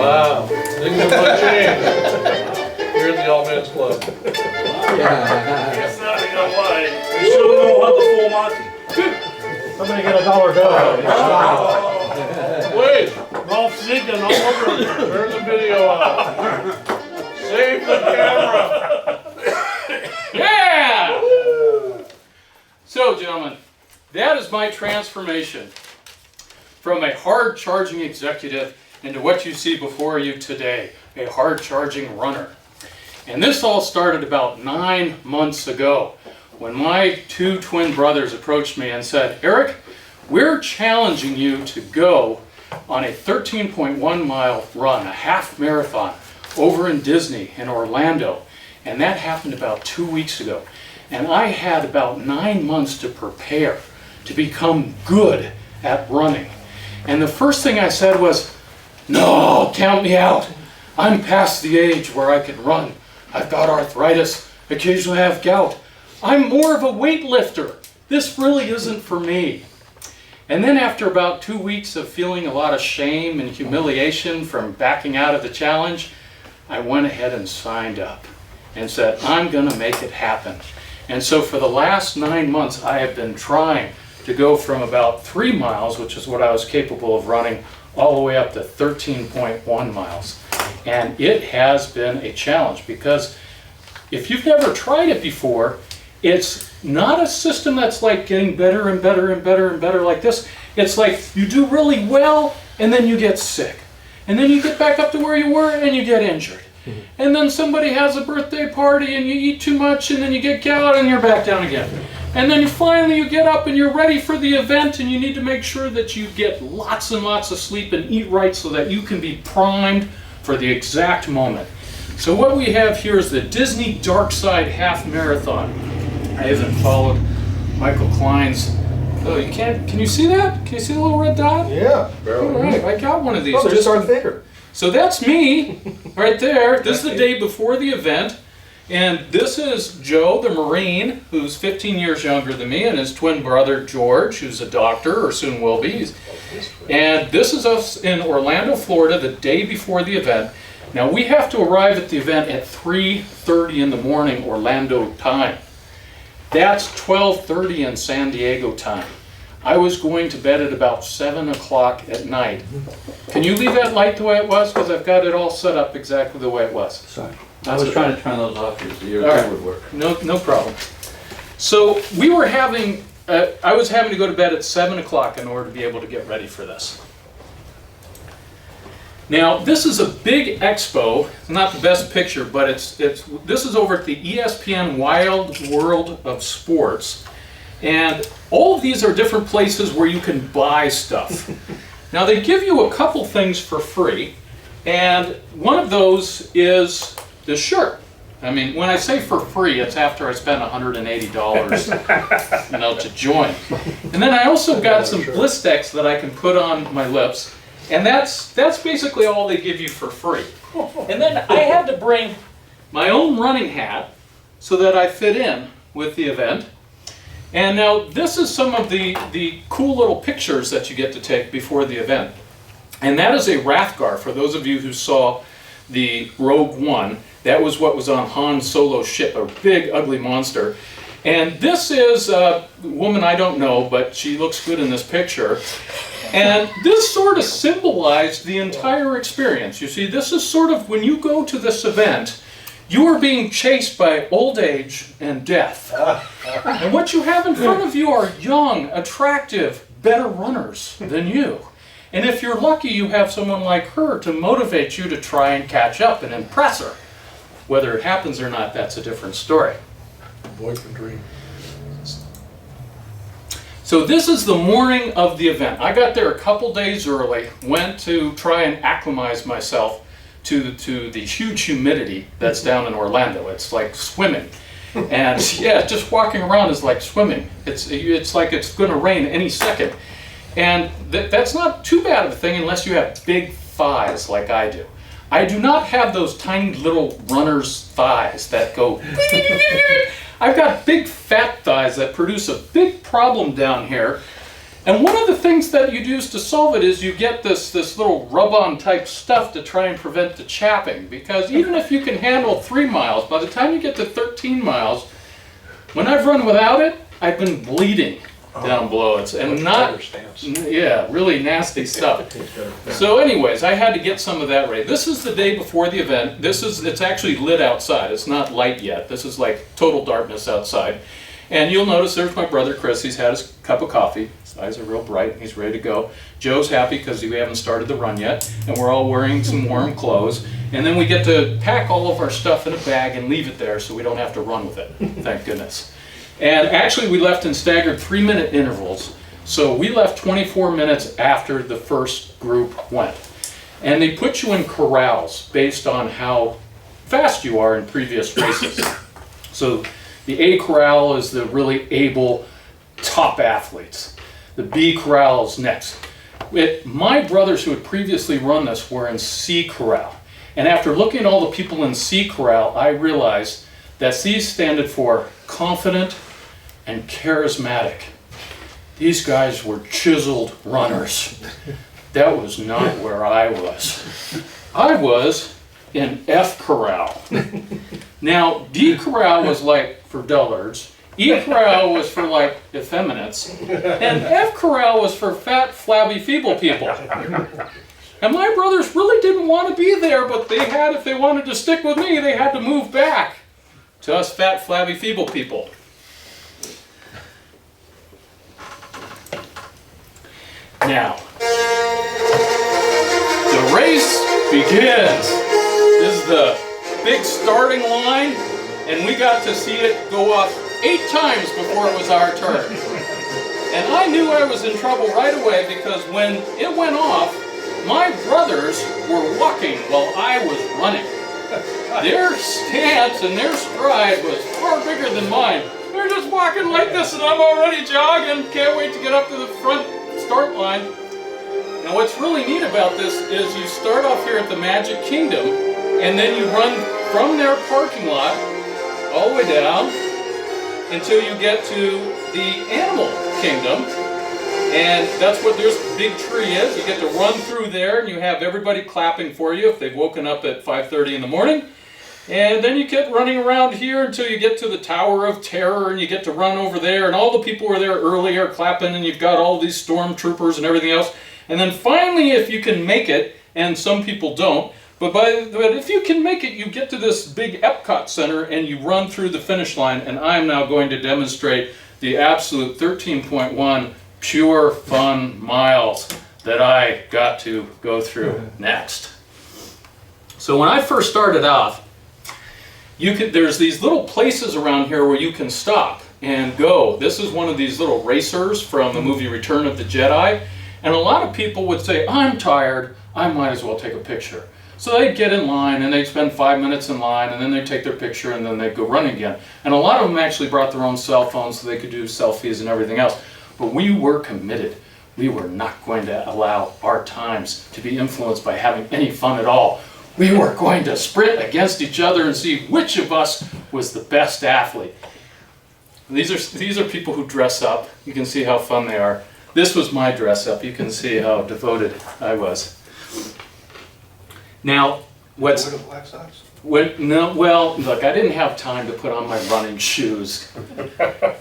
Wow, things have not changed. Here at the All Men's Club. Yes, sir, you know why? You should know how to full Monty. Somebody get $1 bill. Wait, Ralph Ziegler all over again. turn the video off. Save the camera. Yeah! So, gentlemen, that is my transformation from a hard-charging executive into what you see before you today, a hard-charging runner. And this all started about 9 months ago when my two twin brothers approached me and said, Erik, we're challenging you to go on a 13.1 mile run, a half marathon, over in Disney in Orlando. And that happened about 2 weeks ago. And I had about 9 months to prepare to become good at running. And the first thing I said was, no, count me out. I'm past the age where I can run. I've got arthritis, occasionally have gout. I'm more of a weightlifter. This really isn't for me. And then after about 2 weeks of feeling a lot of shame and humiliation from backing out of the challenge, I went ahead and signed up and said, I'm going to make it happen. And so for the last 9 months, I have been trying to go from about 3 miles, which is what I was capable of running, all the way up to 13.1 miles. And it has been a challenge because if you've never tried it before, it's not a system that's like getting better and better and better and better like this. It's like you do really well and then you get sick. And then you get back up to where you were and you get injured. And then somebody has a birthday party and you eat too much and then you get gout and you're back down again. And then finally you get up and you're ready for the event and you need to make sure that you get lots and lots of sleep and eat right so that you can be primed for the exact moment. So what we have here is the Wiese-Dark Side half marathon. I haven't followed Michael Klein's. Oh, you can't, can you see that? Can you see the little red dot? Yeah. All right, I got one of these. Oh, they're just Darth Vader. So that's me, right there. This is the day before the event. And this is Joe, the Marine, who's 15 years younger than me, and his twin brother, Georg, who's a doctor, or soon will be. And this is us in Orlando, Florida, the day before the event. Now, we have to arrive at the event at 3:30 in the morning, Orlando time. That's 12:30 in San Diego time. I was going to bed at about 7 o'clock at night. Can you leave that light the way it was? Because I've got it all set up exactly the way it was. Sorry. I was trying to turn those off here so your All right. would work. No problem. So we were having, I was having to go to bed at 7 o'clock in order to be able to get ready for this. Now, this is a big expo. It's not the best picture, but this is over at the ESPN Wild World of Sports. And all of these are different places where you can buy stuff. Now, they give you a couple things for free, and one of those is this shirt. I mean, when I say for free, it's after I spent $180 to join. And then I also got some Blistex that I can put on my lips, and that's basically all they give you for free. And then I had to bring my own running hat so that I fit in with the event. And now this is some of the cool little pictures that you get to take before the event. And that is a Wrathgar. For those of you who saw the Rogue One, that was what was on Han Solo's ship, a big ugly monster. And this is a woman I don't know, but she looks good in this picture. And this sort of symbolized the entire experience. You see, this is sort of, when you go to this event, you are being chased by old age and death. And what you have in front of you are young, attractive, better runners than you. And if you're lucky, you have someone like her to motivate you to try and catch up and impress her. Whether it happens or not, that's a different story. Boyfriend dream. So this is the morning of the event. I got there a couple days early, went to try and acclimatize myself to the huge humidity that's down in Orlando. It's like swimming. And yeah, just walking around is like swimming. It's like it's going to rain any second. And that's not too bad of a thing unless you have big thighs like I do. I do not have those tiny little runner's thighs that go. I've got big fat thighs that produce a big problem down here. And one of the things that you'd use to solve it is you get this little rub-on type stuff to try and prevent the chapping. Because even if you can handle 3 miles, by the time you get to 13 miles, when I've run without it, I've been bleeding down below it. And not, yeah, really nasty stuff. So anyways, I had to get some of that ready. This is the day before the event. It's actually lit outside. It's not light yet. This is like total darkness outside. And you'll notice there's my brother Chris. He's had his cup of coffee. His eyes are real bright. He's ready to go. Joe's happy because we haven't started the run yet. And we're all wearing some warm clothes. And then we get to pack all of our stuff in a bag and leave it there so we don't have to run with it. Thank goodness. And actually we left in staggered 3-minute intervals. So we left 24 minutes after the first group went. And they put you in corrals based on how fast you are in previous races. So the A corral is the really able top athletes. The B corral is next. My brothers who had previously run this were in C corral. And after looking at all the people in C corral, I realized that C stood for confident and charismatic. These guys were chiseled runners. That was not where I was. I was in F corral. Now, D corral was like for dullards, E corral was for like effeminates, and F corral was for fat, flabby, feeble people. And my brothers really didn't want to be there, but they had, if they wanted to stick with me, they had to move back to us fat, flabby, feeble people. Now, the race begins. This is the big starting line, and we got to see it go up 8 times before it was our turn. And I knew I was in trouble right away because when it went off, my brothers were walking while I was running. Their stance and their stride was far bigger than mine. They're just walking like this and I'm already jogging. Can't wait to get up to the front start line. Now what's really neat about this is you start off here at the Magic Kingdom and then you run from their parking lot all the way down until you get to the Animal Kingdom. And that's what this big tree is. You get to run through there and you have everybody clapping for you if they've woken up at 5:30 in the morning. And then you get running around here until you get to the Tower of Terror and you get to run over there and all the people who were there earlier clapping and you've got all these stormtroopers and everything else. And then finally, if you can make it, and some people don't, but if you can make it, you get to this big Epcot Center and you run through the finish line, and I'm now going to demonstrate the absolute 13.1 pure fun miles that I got to go through next. So when I first started off, there's these little places around here where you can stop and go. This is one of these little racers from the movie Return of the Jedi. And a lot of people would say, I'm tired, I might as well take a picture. So they'd get in line and they'd spend 5 minutes in line and then they'd take their picture and then they'd go run again. And a lot of them actually brought their own cell phones so they could do selfies and everything else. But we were committed. We were not going to allow our times to be influenced by having any fun at all. We were going to sprint against each other and see which of us was the best athlete. These are people who dress up. You can see how fun they are. This was my dress up. You can see how devoted I was. Now, what's... Black socks? No, well, look, I didn't have time to put on my running shoes.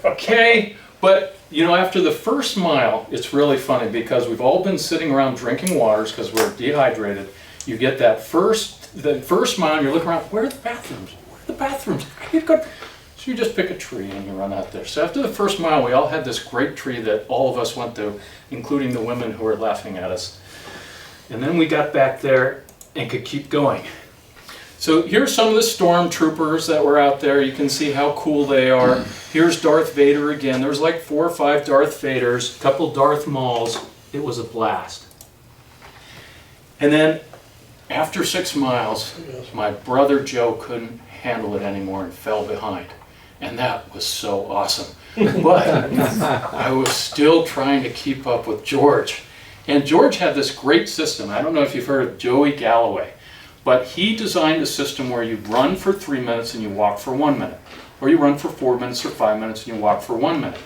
Okay, but, you know, after the first mile, it's really funny because we've all been sitting around drinking waters because we're dehydrated. You get the first mile and you're looking around, where are the bathrooms? Where are the bathrooms? So you just pick a tree and you run out there. So after the first mile, we all had this great tree that all of us went to, including the women who were laughing at us. And then we got back there and could keep going. So here's some of the stormtroopers that were out there. You can see how cool they are. Here's Darth Vader again. There's like 4 or 5 Darth Vaders, a couple Darth Mauls. It was a blast. And then after 6 miles, my brother Joe couldn't handle it anymore and fell behind. And that was so awesome. But I was still trying to keep up with George. And George had this great system. I don't know if you've heard of Joey Galloway. But he designed a system where you run for 3 minutes and you walk for 1 minute. Or you run for 4 minutes or 5 minutes and you walk for 1 minute.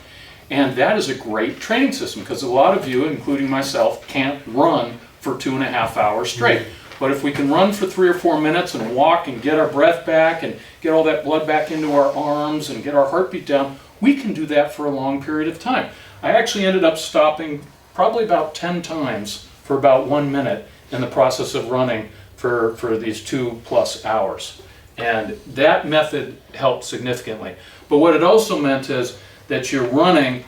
And that is a great training system because a lot of you, including myself, can't run for 2.5 hours straight. But if we can run for 3 or 4 minutes and walk and get our breath back and get all that blood back into our arms and get our heartbeat down, we can do that for a long period of time. I actually ended up stopping probably about 10 times for about 1 minute in the process of running for these 2+ hours. And that method helped significantly. But what it also meant is that you're running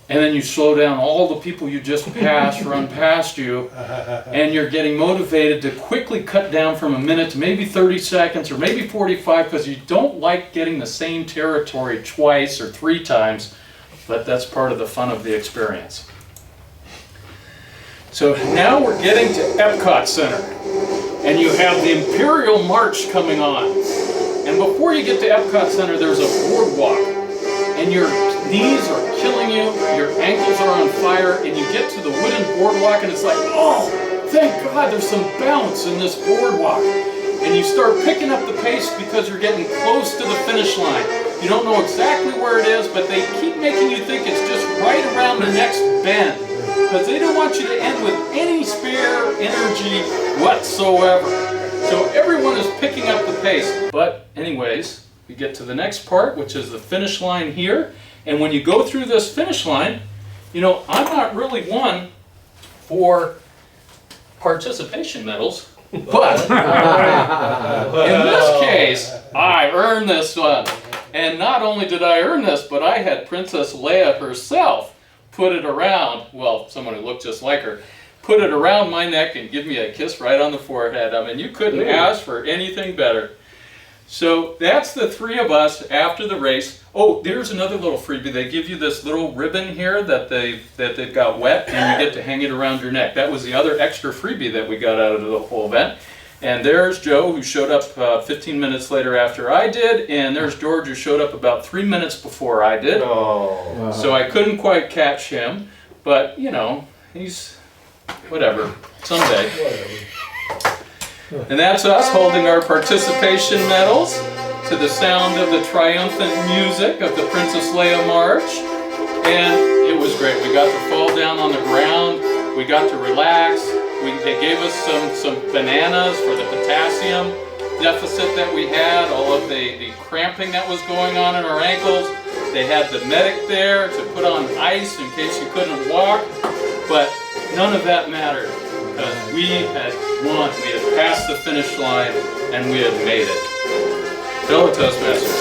and then you slow down, all the people you just passed run past you, and you're getting motivated to quickly cut down from a minute to maybe 30 seconds or maybe 45 because you don't like getting the same territory twice or 3 times, but that's part of the fun of the experience. So now we're getting to Epcot Center, and you have the Imperial March coming on. And before you get to Epcot Center, there's a boardwalk, and your knees are killing you, your ankles are on fire, and you get to the wooden boardwalk, and it's like, oh, thank God there's some bounce in this boardwalk. And you start picking up the pace because you're getting close to the finish line. You don't know exactly where it is, but they keep making you think it's just right around the next bend, because they don't want you to end with any spare energy whatsoever. So everyone is picking up the pace. But anyways, we get to the next part, which is the finish line here. And when you go through this finish line, you know, I'm not really one for participation medals, but in this case, I earned this one. And not only did I earn this, but I had Princess Leia herself put it around, well, someone who looked just like her, put it around my neck and give me a kiss right on the forehead. I mean, you couldn't ask for anything better. So that's the 3 of us after the race. Oh, there's another little freebie. They give you this little ribbon here that they've got wet, and you get to hang it around your neck. That was the other extra freebie that we got out of the whole event. And there's Joe, who showed up 15 minutes later after I did, and there's Georg, who showed up about 3 minutes before I did. Oh. So I couldn't quite catch him, but you know, he's whatever, someday. And that's us holding our participation medals to the sound of the triumphant music of the Princess Leia March. And it was great. We got to fall down on the ground. We got to relax. They gave us some bananas for the potassium deficit that we had, all of the cramping that was going on in our ankles. They had the medic there to put on ice in case you couldn't walk. But none of that mattered, because we had won. We had passed the finish line, and we had made it. Fellow Toastmasters,